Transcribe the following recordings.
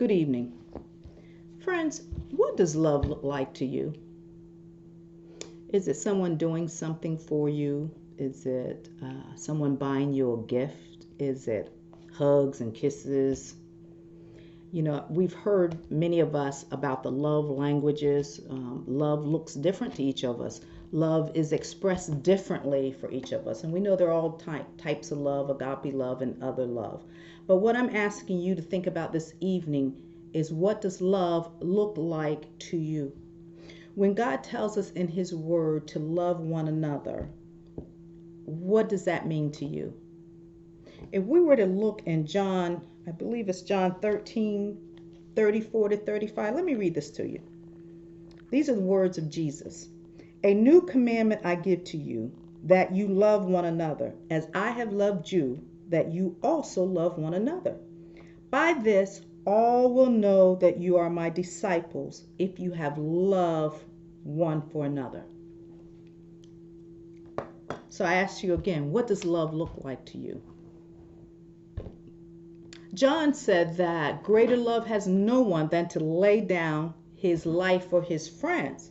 Good evening. Friends, what does love look like to you? Is it someone doing something for you? Is it someone buying you a gift? Is it hugs and kisses? We've heard many of us about the love languages. Love looks different to each of us. Love is expressed differently for each of us. And we know there are all types of love, agape love and other love. But what I'm asking you to think about this evening is, what does love look like to you? When God tells us in His Word to love one another, what does that mean to you? If we were to look in John, I believe it's John 13:34 to 35. Let me read this to you. These are the words of Jesus. A new commandment I give to you, that you love one another, as I have loved you, that you also love one another. By this, all will know that you are my disciples, if you have love one for another. So I ask you again, what does love look like to you? John said that greater love has no one than to lay down his life for his friends.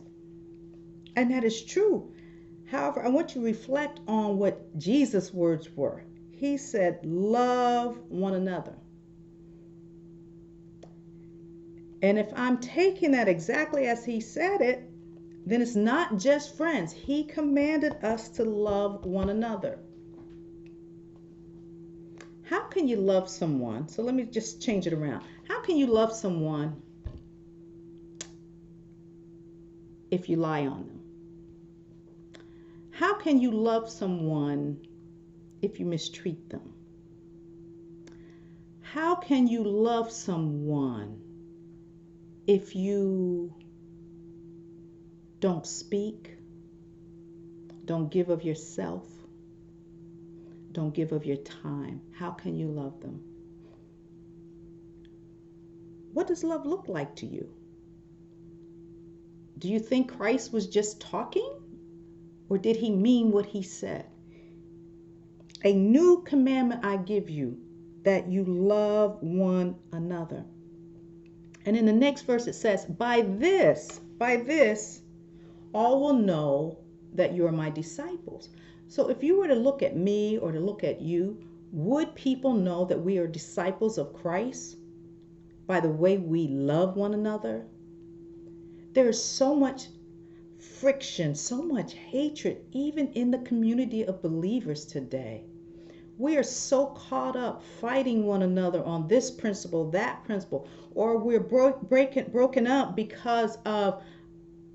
And that is true. However, I want you to reflect on what Jesus' words were. He said, love one another. And if I'm taking that exactly as he said it, then it's not just friends. He commanded us to love one another. How can you love someone? So let me just change it around. How can you love someone if you lie on them? How can you love someone if you mistreat them? How can you love someone if you don't speak, don't give of yourself, don't give of your time? How can you love them? What does love look like to you? Do you think Christ was just talking, or did he mean what he said? A new commandment I give you, that you love one another. And in the next verse it says, by this, all will know that you are my disciples. So if you were to look at me or to look at you, would people know that we are disciples of Christ by the way we love one another? There is so much friction, so much hatred, even in the community of believers today. We are so caught up fighting one another on this principle, that principle, or we're broken up because of,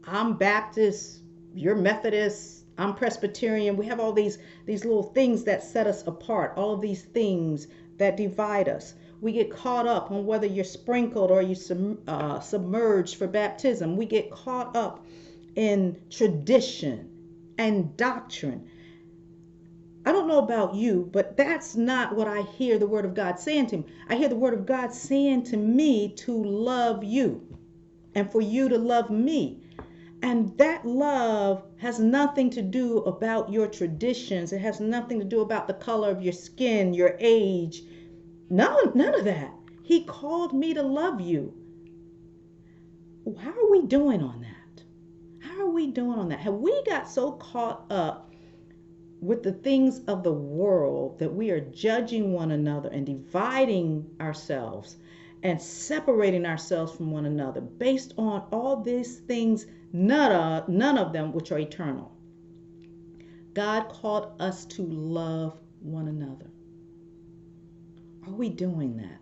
I'm Baptist, you're Methodist, I'm Presbyterian. We have all these little things that set us apart, all of these things that divide us. We get caught up on whether you're sprinkled or you submerged for baptism. We get caught up in tradition and doctrine. I don't know about you, but that's not what I hear the Word of God saying to me. I hear the Word of God saying to me to love you and for you to love me. And that love has nothing to do about your traditions. It has nothing to do about the color of your skin, your age. None of that. He called me to love you. How are we doing on that? How are we doing on that? Have we got so caught up with the things of the world that we are judging one another and dividing ourselves and separating ourselves from one another based on all these things, none of them which are eternal? God called us to love one another. Are we doing that?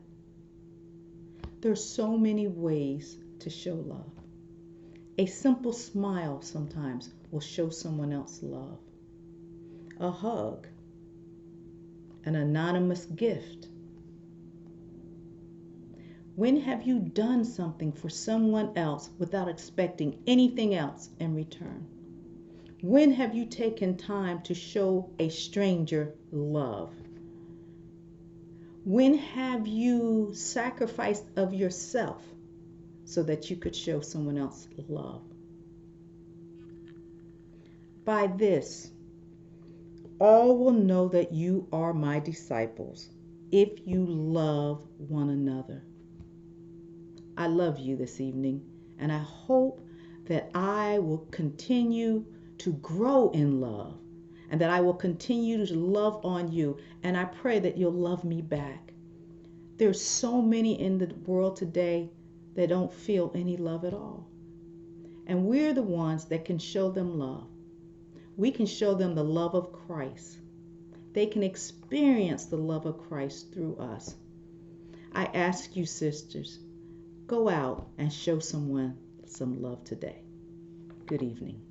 There's so many ways to show love. A simple smile sometimes will show someone else love. A hug, an anonymous gift. When have you done something for someone else without expecting anything else in return? When have you taken time to show a stranger love? When have you sacrificed of yourself so that you could show someone else love? By this, all will know that you are my disciples, if you love one another. I love you this evening, and I hope that I will continue to grow in love and that I will continue to love on you. And I pray that you'll love me back. There's so many in the world today that don't feel any love at all. And we're the ones that can show them love. We can show them the love of Christ. They can experience the love of Christ through us. I ask you, sisters, go out and show someone some love today. Good evening.